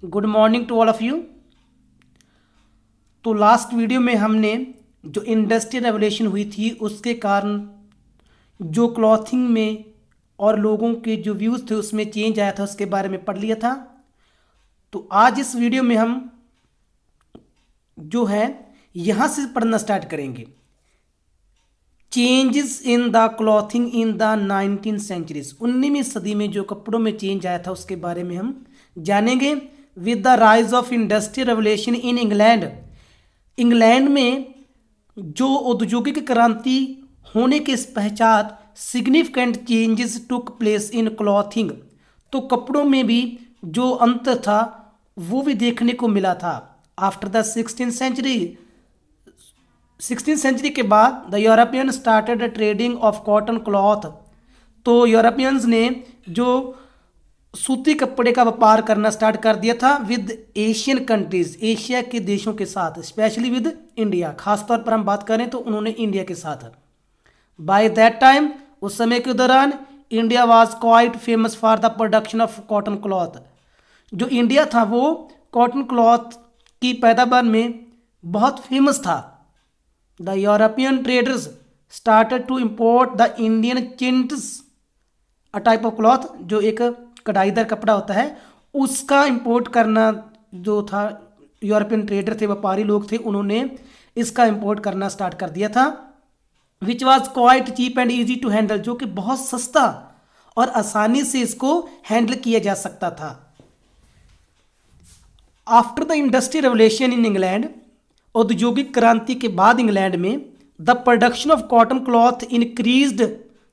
Good morning to all of you. तो last video में हमने जो इंडस्ट्रियल रेवोल्यूशन हुई थी उसके कारण जो क्लॉथिंग में और लोगों के जो व्यूज़ थे उसमें चेंज आया था उसके बारे में पढ़ लिया था। तो आज इस वीडियो में हम जो है यहाँ से पढ़ना स्टार्ट करेंगे, changes in the clothing in the 19th centuries. 19वीं सदी में जो कपड़ों में चेंज आया था उसके बारे में हम जानेंगे। With the rise of industrial revolution in England, England में जो औद्योगिक क्रांति होने के पश्चात significant changes took place in clothing, तो कपड़ों में भी जो अंतर था वो भी देखने को मिला था। आफ्टर द 16th सेंचुरी के बाद the European started trading of cotton cloth, तो यूरोपियंस ने जो सूती कपड़े का व्यापार करना स्टार्ट कर दिया था विद एशियन कंट्रीज, एशिया के देशों के साथ, स्पेशली विद इंडिया। खासतौर पर हम बात करें तो उन्होंने इंडिया के साथ। बाय दैट टाइम, उस समय के दौरान, India was quite famous for the production of cotton cloth. जो इंडिया था वो कॉटन क्लॉथ की पैदावार में बहुत फेमस था। The European traders started to import the Indian chintz, a type of cloth, जो एक कढ़ाईदार कपड़ा होता है, उसका इंपोर्ट करना जो था, यूरोपियन ट्रेडर थे, व्यापारी लोग थे, उन्होंने इसका इंपोर्ट करना स्टार्ट कर दिया था। Which was quite cheap and easy to handle, जो कि बहुत सस्ता और आसानी से इसको हैंडल किया जा सकता था। After the industrial revolution in England, औद्योगिक क्रांति के बाद इंग्लैंड में the production of cotton cloth increased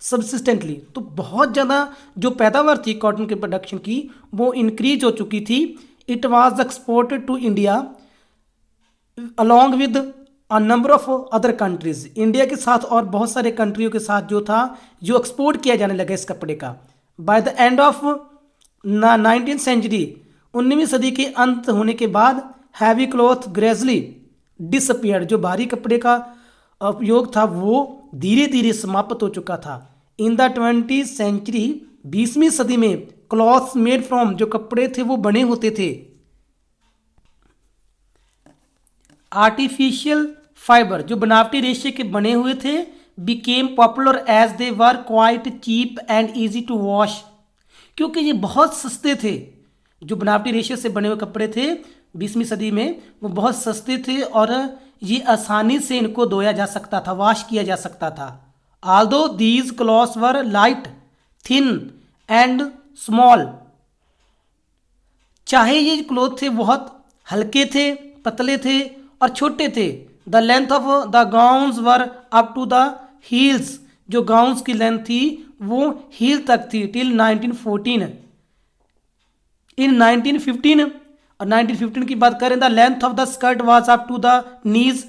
substantially, तो बहुत ज़्यादा जो पैदावार थी कॉटन के प्रोडक्शन की वो इंक्रीज हो चुकी थी। It was exported to India along with a number of other countries, India के साथ और बहुत सारे कंट्रियों के साथ जो था, जो एक्सपोर्ट किया जाने लगा इस कपड़े का। By the end of 19th century, 19वीं सदी के अंत होने के बाद, हैवी क्लॉथ ग्रेजुअली डिसअपियर, जो भारी कपड़े का उपयोग था वो धीरे धीरे समाप्त हो चुका था। इन द 20th सेंचुरी, 20वीं सदी में, क्लॉथ्स मेड फ्रॉम, जो कपड़े थे वो बने होते थे आर्टिफिशियल फाइबर, जो बनावटी रेशे के बने हुए थे, became popular as they were quite cheap and easy to wash, क्योंकि ये बहुत सस्ते थे। जो बनावटी रेशे से बने हुए कपड़े थे 20वीं सदी में, वो बहुत सस्ते थे और ये आसानी से इनको धोया जा सकता था, वॉश किया जा सकता था। Aldous these clothes were light, thin and small, चाहे ये क्लॉथ थे बहुत हल्के थे, पतले थे और छोटे थे। The length of the gowns were up to the heels, जो गाउन्स की लेंथ थी वो हील तक थी टिल 1914। इन 1915 और 1915 की बात करें, the length of the skirt was up to the knees,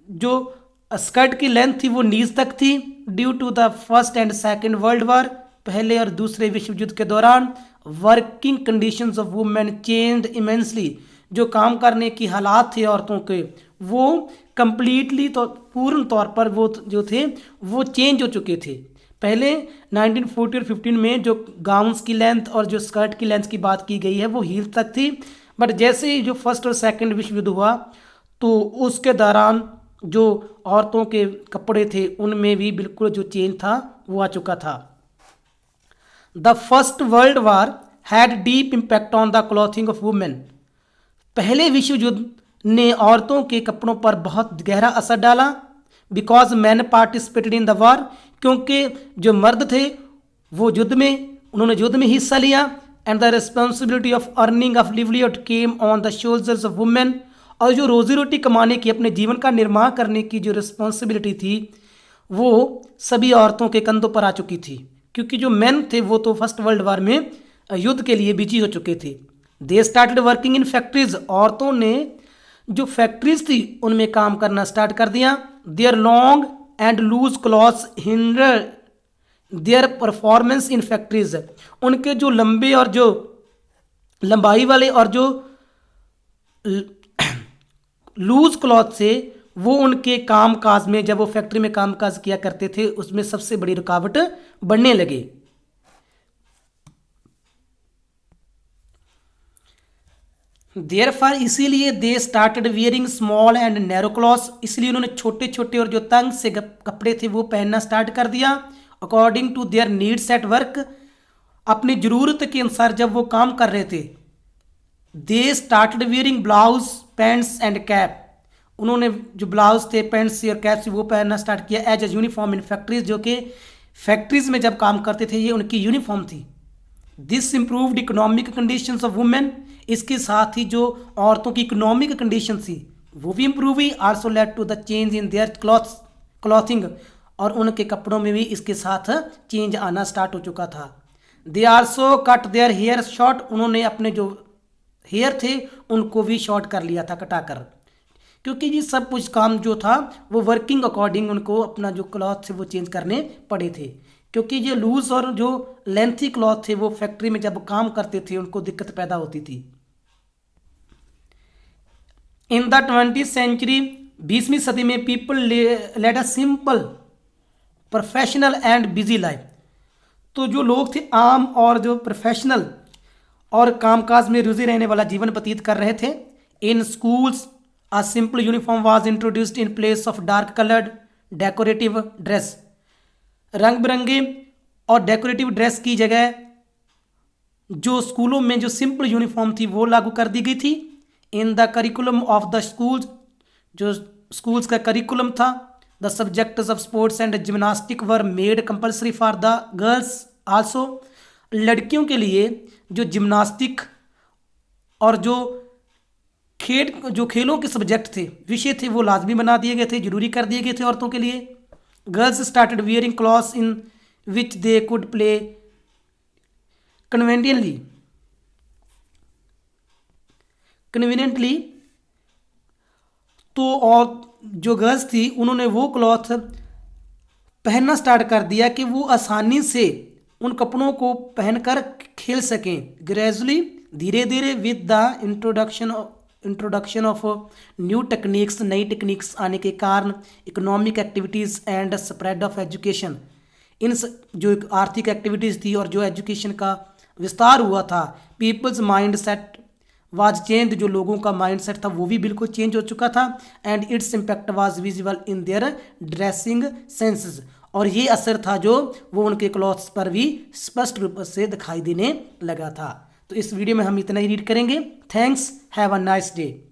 जो स्कर्ट की लेंथ थी वो नीज तक थी। Due to the first and second world war, पहले और दूसरे विश्व युद्ध के दौरान, working conditions of women changed immensely, जो काम करने की हालात थे औरतों के वो कंप्लीटली, तो पूर्ण तौर पर वो जो थे वो चेंज हो चुके थे। पहले 1940 और 15 में जो गाउन्स की लेंथ और जो स्कर्ट की लेंथ की बात की गई है वो हील तक थी, बट जैसे ही जो फर्स्ट और सेकंड विश्व युद्ध हुआ तो उसके दौरान जो औरतों के कपड़े थे उनमें भी बिल्कुल जो चेंज था वो आ चुका था। The first world war had deep impact on the clothing of women, पहले विश्व युद्ध ने औरतों के कपड़ों पर बहुत गहरा असर डाला। Because man participated in the war, क्योंकि जो मर्द थे वो उन्होंने युद्ध में हिस्सा लिया। And the responsibility of earning of livelihood came on the shoulders of women, और जो रोजी रोटी कमाने की, अपने जीवन का निर्वाह करने की जो रिस्पॉन्सिबिलिटी थी वो सभी औरतों के कंधों पर आ चुकी थी, क्योंकि जो मेन थे वो तो फर्स्ट वर्ल्ड वॉर में युद्ध के लिए बिजी हो चुके थे। They started working in factories, औरतों ने जो फैक्ट्रीज थी उनमें काम करना स्टार्ट कर दिया। Their long and loose clothes hinder their performance in factories, उनके जो लंबे और जो लंबाई वाले और जो लूज क्लॉथ से वो उनके काम काज में, जब वो फैक्ट्री में काम काज किया करते थे उसमें सबसे बड़ी रुकावट बनने लगे। देयरफॉर इसीलिए they started wearing small and narrow clothes, इसलिए उन्होंने छोटे छोटे और जो तंग से कपड़े थे वो पहनना स्टार्ट कर दिया। According to their needs at work, अपनी ज़रूरत के अनुसार जब वो काम कर रहे थे। They started wearing blouse pants and cap, उन्होंने जो ब्लाउज थे पैंट्स और कैप से वो पहनना स्टार्ट किया। As a uniform in factories, जो कि फैक्ट्रीज में जब काम करते थे ये उनकी यूनिफॉर्म थी। This improved economic conditions of women, इसके साथ ही जो औरतों की इकोनॉमिक कंडीशन थी वो भी इम्प्रूव हुई। Also led to the change in their clothing, और उनके कपड़ों में भी इसके साथ चेंज आना स्टार्ट हो चुका था। They also cut their hair short, उन्होंने अपने जो हेयर थे उनको भी शॉर्ट कर लिया था, कटाकर, क्योंकि ये सब कुछ काम जो था वो वर्किंग अकॉर्डिंग उनको अपना जो क्लॉथ थे वो चेंज करने पड़े थे, क्योंकि ये लूज और जो लेंथी क्लॉथ थे वो फैक्ट्री में जब काम करते थे उनको दिक्कत पैदा होती थी। इन द 20th सेंचुरी, 20वीं सदी में, people led a simple professional and busy life, तो जो लोग थे आम और जो प्रोफेशनल और कामकाज में रुझे रहने वाला जीवन व्यतीत कर रहे थे। इन schools a simple uniform was introduced in place of dark coloured decorative dress, रंग बिरंगे और डेकोरेटिव ड्रेस की जगह जो स्कूलों में जो सिंपल यूनिफॉर्म थी वो लागू कर दी गई थी। In the curriculum of the schools, जो स्कूल्स का करिकुलम था, the subjects of sports and gymnastic were made compulsory for the girls also, लड़कियों के लिए जो जिम्नास्टिक और जो खेलों के सब्जेक्ट थे, विषय थे, वो लाजमी बना दिए गए थे, जरूरी कर दिए गए थे औरतों के लिए। Girls started wearing clothes in which they could play conveniently, तो और जो गर्ल्स थी उन्होंने वो क्लॉथ पहनना स्टार्ट कर दिया कि वो आसानी से उन कपड़ों को पहनकर खेल सकें। ग्रेजुअली, धीरे धीरे, with the introduction of new techniques, नई टेक्निक्स आने के कारण, economic activities and spread of education, इन जो आर्थिक एक्टिविटीज़ थी और जो एजुकेशन का विस्तार हुआ था, people's mind set was change, जो लोगों का माइंड सेट था वो भी बिल्कुल चेंज हो चुका था। And its impact was visible in their dressing senses, और ये असर था जो वो उनके क्लॉथ्स पर भी स्पष्ट रूप से दिखाई देने लगा था। तो इस वीडियो में हम इतना ही रीड करेंगे। Thanks, have a nice day.